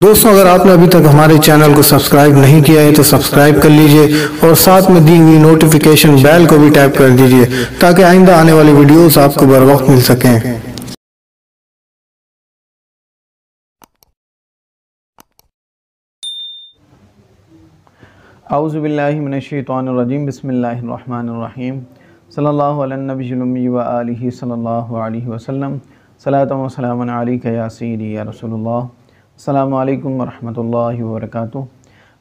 दोस्तों, अगर आपने अभी तक हमारे चैनल को सब्सक्राइब नहीं किया है तो सब्सक्राइब कर लीजिए और साथ में दी हुई नोटिफिकेशन बेल को भी टैप कर दीजिए ताकि आइंदा आने वाली वीडियोस आपको बर वक्त मिल सकें। औज़ु बिल्लाहि मिनश्शैतानिर्रजीम बिस्मिल्लाहिर्रहमानिर्रहीम सल्लल्लाहु अला नबिय्यिल उम्मी व आलिहि सल्लल्लाहु अलैहि वसल्लम सलातु व सलामुन अलैका या सय्यदी या रसूलुल्लाह। अस्सलामु अलैकुम व रहमतुल्लाहि व बरकातुहू।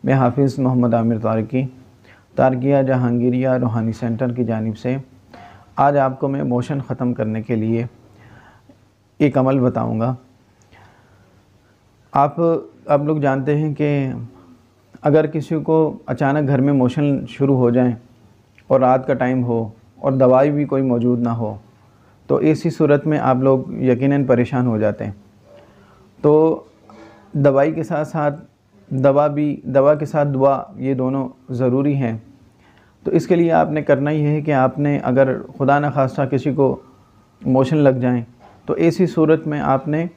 मैं हाफिज़ मोहम्मद आमिर तारकिया जहांगीरिया रूहानी सेंटर की जानिब से आज आपको मैं मोशन ख़त्म करने के लिए एक अमल बताऊंगा। आप लोग जानते हैं कि अगर किसी को अचानक घर में मोशन शुरू हो जाए और रात का टाइम हो और दवाई भी कोई मौजूद ना हो तो ऐसी सूरत में आप लोग यकीनन परेशान हो जाते हैं। तो दवाई के साथ साथ दवा के साथ दुआ ये दोनों ज़रूरी हैं। तो इसके लिए आपने करना ही है कि आपने अगर खुदा न खास्ता किसी को मोशन लग जाए तो ऐसी सूरत में आपने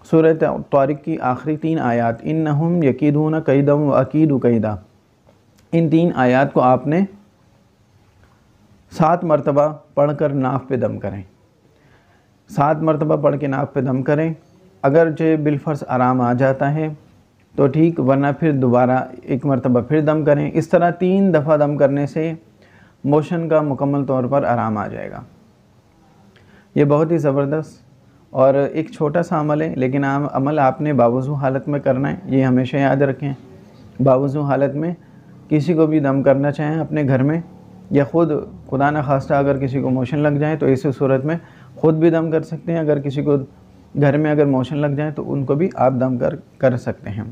सूरत तारिक की आखिरी 3 आयत इन्नहुम यकीदून कैदम व अकीदु कैदा, इन 3 आयत को आपने 7 मरतबा पढ़कर नाक पे दम करें। 7 मरतबा पढ़ के नाक पे दम करें। अगर जो बिलफर्ज आराम आ जाता है तो ठीक, वरना फिर दोबारा 1 मरतबा फिर दम करें। इस तरह 3 दफ़ा दम करने से मोशन का मुकम्मल तौर पर आराम आ जाएगा। ये बहुत ही ज़बरदस्त और एक छोटा सा अमल है, लेकिन अमल आपने बावज़ू हालत में करना है। ये हमेशा याद रखें, बावज़ू हालत में किसी को भी दम करना चाहें अपने घर में या ख़ुद खुदा न खास्ता अगर किसी को मोशन लग जाए तो ऐसी सूरत में ख़ुद भी दम कर सकते हैं। अगर किसी को घर में अगर मोशन लग जाए तो उनको भी आप दम कर सकते हैं।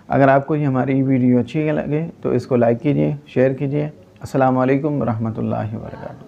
अगर आपको ये हमारी वीडियो अच्छी लगे तो इसको लाइक कीजिए, शेयर कीजिए। अस्सलामु अलैकुम रहमतुल्लाहि व बरकातुहू।